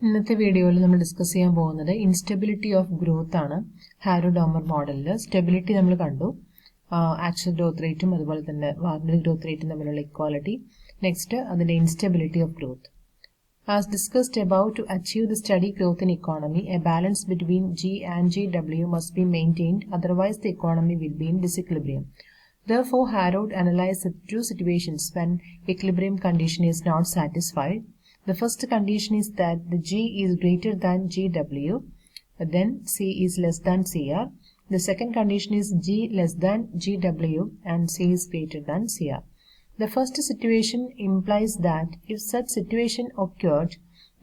ഇന്നത്തെ വീഡിയോയിൽ നമ്മൾ ഡിസ്കസ് ചെയ്യാൻ പോകുന്നത് ഇൻസ്റ്റബിലിറ്റി ഓഫ് ഗ്രോത്ത് ആണ്. ഹാരോഡ് മോഡലിൽ സ്റ്റെബിലിറ്റി നമ്മൾ കണ്ടു, ആക്ച്വൽ ഗ്രോത്ത് റേറ്റും അതുപോലെ തന്നെ വാർണൽ ഗ്രോത്ത് റേറ്റും തമ്മിലുള്ള ഇക്വാലിറ്റി. നെക്സ്റ്റ് അതിന്റെ instability of growth. As discussed above, to achieve the steady growth in economy, a balance between G and GW must be maintained, otherwise the economy will be in disequilibrium. Therefore, Harrod analyzed the two situations when equilibrium condition is not satisfied. The first condition is that the G is greater than GW, then C is less than CR. The second condition is G less than GW and C is greater than CR. The first situation implies that if such situation occurred,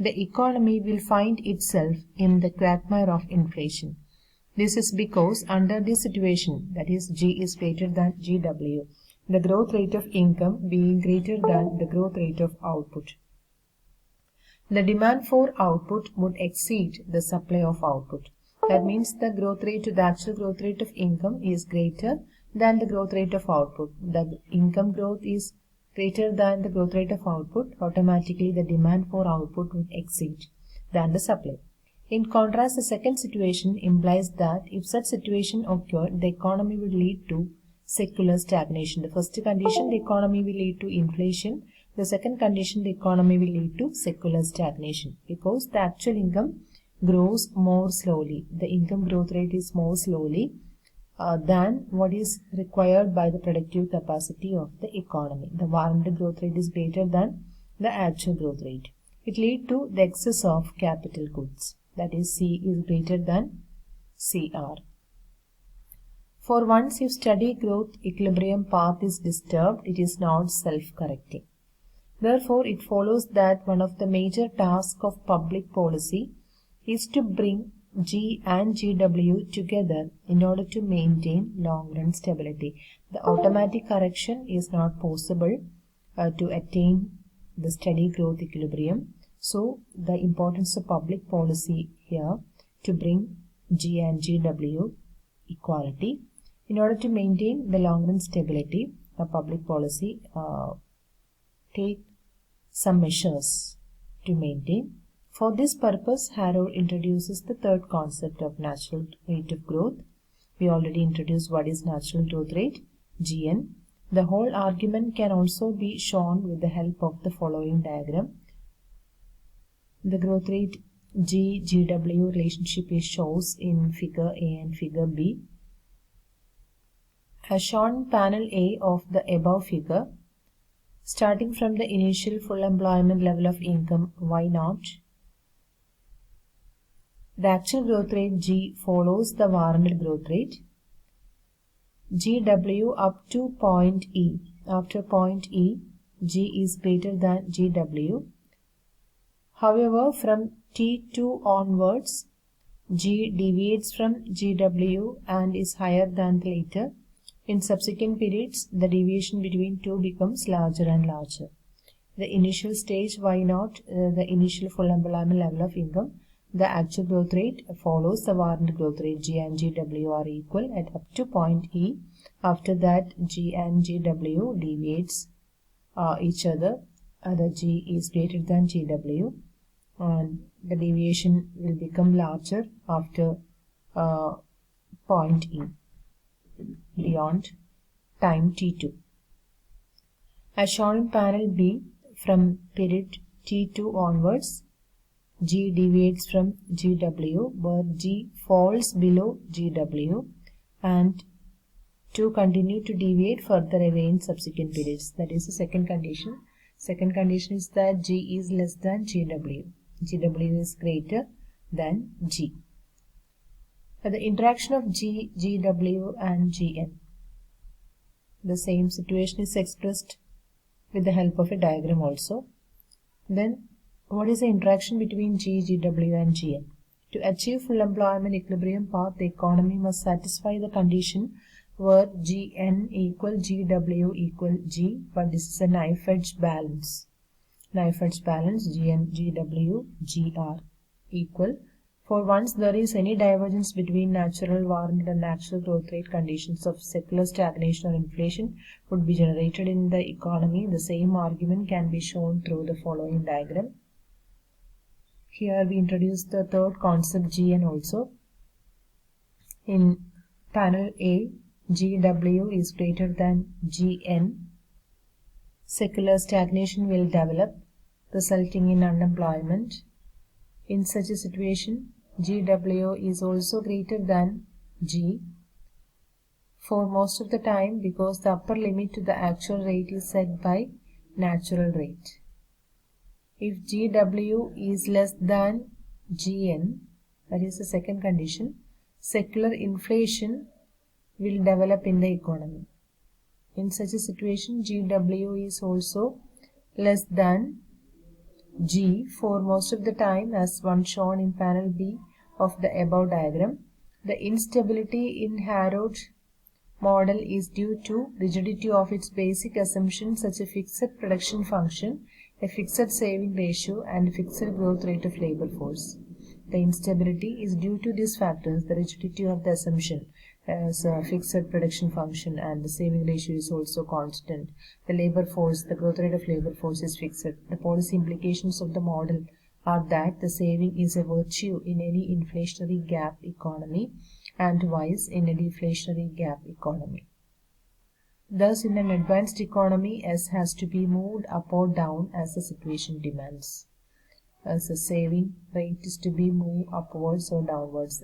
the economy will find itself in the quagmire of inflation. This is because under this situation, that is G is greater than GW, the growth rate of income being greater than the growth rate of output, the demand for output would exceed the supply of output. That means the growth rate, the actual growth rate of income is greater than the growth rate of output. The income growth is greater than the growth rate of output. Automatically, the demand for output would exceed than the supply. In contrast, the second situation implies that if such situation occurred, the economy would lead to secular stagnation. The first condition, the economy will lead to inflation. The second condition, the economy will lead to secular stagnation because the actual income grows more slowly. The income growth rate is more slowly than what is required by the productive capacity of the economy. The warranted growth rate is greater than the actual growth rate. It leads to the excess of capital goods. That is, C is greater than CR. For once, if steady growth equilibrium path is disturbed, it is not self-correcting. Therefore, it follows that one of the major tasks of public policy is to bring G and GW together in order to maintain long-run stability. The automatic correction is not possible to attain the steady growth equilibrium. So, the importance of public policy here to bring G and GW equality. In order to maintain the long-run stability, the public policy take some measures to maintain. For this purpose, Harrod introduces the third concept of natural rate of growth. We already introduced what is natural growth rate, GN. The whole argument can also be shown with the help of the following diagram. The growth rate G-GW relationship is shown in figure A and figure B. As shown in panel A of the above figure, starting from the initial full employment level of income Y0, the actual growth rate G follows the warranted growth rate GW up to point E. After point E, G is greater than GW. However, from T2 onwards, G deviates from GW and is higher than the later. In subsequent periods, the deviation between two becomes larger and larger. The initial stage Y0, the initial full employment level of income, the actual growth rate follows the warranted growth rate. G and GW are equal at up to point E. After that, G and GW deviates each other. The G is greater than GW. The deviation will become larger after point E beyond time T2. As shown in panel B, from period T2 onwards, G deviates from GW, where G falls below GW, and to continue to deviate further away in subsequent periods. That is the second condition. Second condition is that G is less than GW. GW is greater than G. The interaction of G, GW and GN. The same situation is expressed with the help of a diagram also. Then, what is the interaction between G, GW and GN? To achieve full employment equilibrium path, the economy must satisfy the condition where GN equal GW equal G, but this is a knife-edge balance. Knife-edge balance, GN, GW, GR equal. For once there is any divergence between natural warranted and actual growth rate, conditions of secular stagnation or inflation would be generated in the economy. The same argument can be shown through the following diagram. Here we introduce the third concept GN also. In panel A, GW is greater than GN. Secular stagnation will develop, resulting in unemployment. In such a situation, GW is also greater than G for most of the time because the upper limit to the actual rate is set by natural rate. If GW is less than GN, that is the second condition, secular inflation will develop in the economy. In such a situation, GW is also less than G for most of the time, as one shown in panel B of the above diagram. The instability in Harrod model is due to rigidity of its basic assumptions such as a fixed production function, a fixed saving ratio, and a fixed growth rate of labor force. The instability is due to these factors: the rigidity of the assumption as a fixed production function, and the saving ratio is also constant. The labor force, the growth rate of labor force is fixed. The policy implications of the model are that the saving is a virtue in any inflationary gap economy and vice in a deflationary gap economy. Thus, in an advanced economy, S has to be moved up or down as the situation demands. As the saving rate is to be moved upwards or downwards,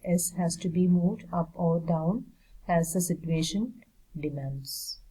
S has to be moved up or down as the situation demands.